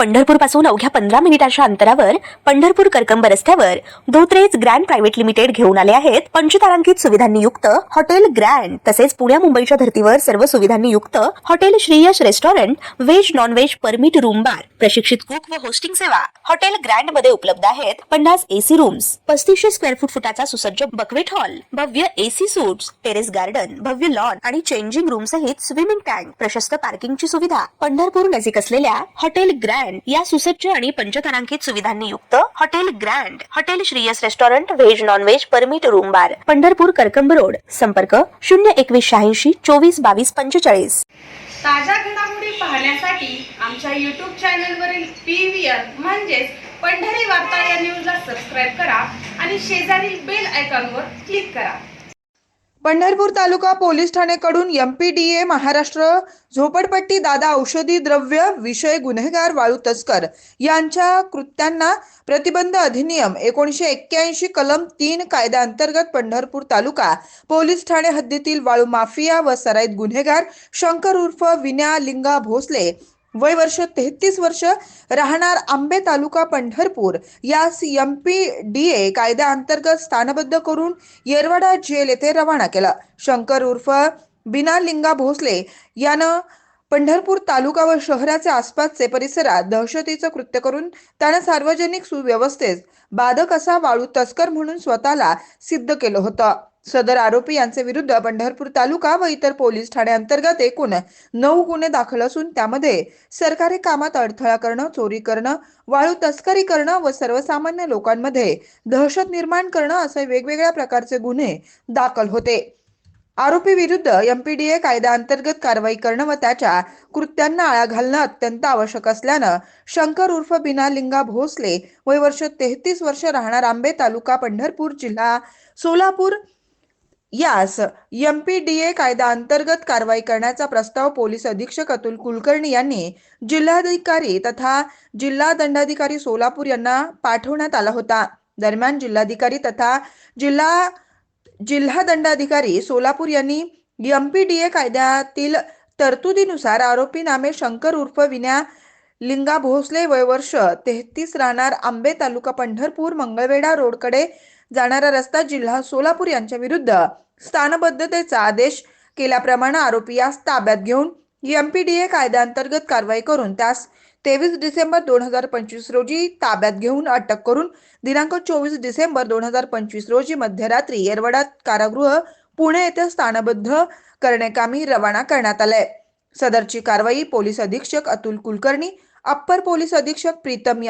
पंढरपूर पासून अवघ्या 15 मिनिटांच्या अंतरावर पंढरपूर करकंब रस्त्यावर धोत्रेज ग्रँड प्रायव्हेट लिमिटेड घेऊन आले आहेत पंचतारांकित सुविधांनी युक्त हॉटेल ग्रँड। तसेच पुण्या मुंबईच्या धर्तीवर सर्व सुविधांनी युक्त hotel Shriyash restaurant, veg non veg permit room bar, प्रशिक्षित कुक व होस्टिंग सेवा हॉटेल ग्रँड मध्ये उपलब्ध आहेत। 50 एसी रूम्स, 3500 स्क्वेअर फुटाचा सुसज्ज बकवेट हॉल, भव्य एसी सूट्स, टेरेस गार्डन, भव्य लॉन आणि चेंजिंग रूम सहित स्विमिंग टँक, प्रशस्त पार्किंगची सुविधा। पंढरपूर नजीक असलेल्या हॉटेल ग्रँड या सुसज्ज आणि पंचतारांकित सुविधांनी युक्त hotel grand, hotel Shriyas restaurant, veg non veg permit room बार, पंढरपूर करकंब रोड। संपर्क 02186 24 22 45। ताज्या घडामोडी पाहण्यासाठी आमच्या YouTube चॅनलवरील PVR म्हणजेच पंढरी वार्ता या न्यूजला सबस्क्राइब करा आणि शेजारील बेल आयकॉनवर क्लिक करा। पंढरपूर तालुका पोलीस ठाणेकडून MPDA महाराष्ट्र झोपडपट्टी दादा औषधी द्रव्य विषय गुन्हेगार वाळू तस्कर यांच्या कृत्यांना प्रतिबंध अधिनियम 1981 कलम 3 कायद्याअंतर्गत पंढरपूर तालुका पोलीस ठाणे हद्दीतील वाळू माफिया व सराईत गुन्हेगार शंकर उर्फ विन्या लिंगा भोसले, वय वर्ष 33 वर्ष, राहणार आंबे तालुका पंढरपूर यास MPDA कायद्याअंतर्गत स्थानबद्ध करून येरवाडा जेल येथे रवाना केला। शंकर उर्फ बिना लिंगा भोसले यानं पंढरपूर तालुका व शहराच्या आसपासचे परिसरात दहशतीचं कृत्य करून त्यानं सार्वजनिक सुव्यवस्थेस बाधक असा वाळू तस्कर म्हणून स्वतःला सिद्ध केलं होतं। सदर आरोपी यांचे विरुद्ध पंढरपूर तालुका व इतर पोलीस ठाण्यांतर्गत एकूण 9 गुन्हे दाखल असून त्यामध्ये सरकारी कामात अडथळा करणं, चोरी करणं, वाळू तस्करी करणं व सर्वसामान्य लोकांमध्ये दहशत निर्माण करणं असे वेगवेगळ्या प्रकारचे गुन्हे दाखल होते। आरोपी विरुद्ध MPDA कायद्याअंतर्गत कारवाई करणं व त्याच्या कृत्यांना आळा घालणं अत्यंत आवश्यक असल्यानं शंकर उर्फ बिना लिंगा भोसले, वय वर्ष 33 वर्ष, राहणार आंबे तालुका पंढरपूर जिल्हा सोलापूर यास MPDA कायद्याअंतर्गत कारवाई करण्याचा प्रस्ताव पोलीस अधीक्षक अतुल कुलकर्णी यांनी जिल्हाधिकारी तथा जिल्हा दंडाधिकारी सोलापूर यांना पाठवण्यात आला होता। दरम्यान जिल्हाधिकारी तथा जिल्हा दंडाधिकारी सोलापूर यांनी MPDA कायद्यातील तरतुदीनुसार आरोपी नामे शंकर उर्फ विन्या लिंगा भोसले, वय वर्ष 33, राहणार आंबे तालुका पंढरपूर, मंगळवेढा रोडकडे जाणारा रस्ता, जिल्हा सोलापूर यांच्या विरुद्ध स्थानबद्धतेचा आदेश केल्याप्रमाणे आरोपी यास ताब्यात घेऊन MPDA कायद्याअंतर्गत कारवाई करून त्यास 23 डिसेंबर 2025 रोजी ताब्यात घेऊन अटक करून दिनांक 24 डिसेंबर 2025 रोजी मध्यरात्री येरवडा कारागृह पुणे येथे स्थानबद्ध करण्याकामी रवाना करण्यात आले। सदरची कारवाई पोलीस अधीक्षक अतुल कुलकर्णी, अप्पर पोलीस अधीक्षक प्रीतम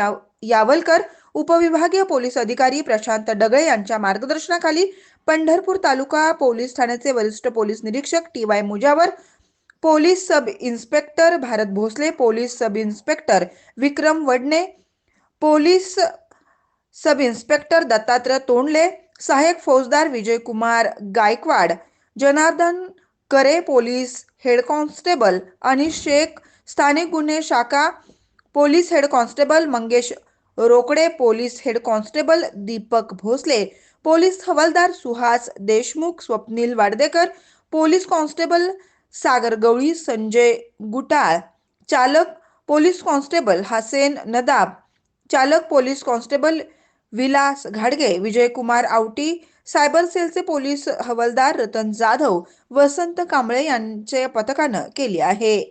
यावलकर, उपविभागीय पोलीस अधिकारी प्रशांत डगळे यांच्या मार्गदर्शनाखाली पंढरपूर तालुका पोलीस ठाण्याचे वरिष्ठ पोलीस निरीक्षक TY Mujawar, police sub inspector Bharat Bhosale, police sub inspector Vikram Wadne, police sub inspector Dattatray Tondle, सहाय्यक फौजदार Vijay Kumar Gaikwad, Janardan Kare, police head constable Anish Shaikh, स्थानिक गुन्हे शाखा police head constable Mangesh Rokade, police head constable Deepak Bhosale, police हवालदार सुहास देशमुख, स्वप्नील वाडदेकर, पोलीस कॉन्स्टेबल सागर गवळी, संजय गुटाळ, चालक पोलीस कॉन्स्टेबल हसेन नदाब, चालक पोलीस कॉन्स्टेबल विलास घाडगे, विजय कुमार आवटी, सायबर सेलचे पोलीस हवालदार रतन जाधव, वसंत कांबळे यांच्या पथकानं केली आहे।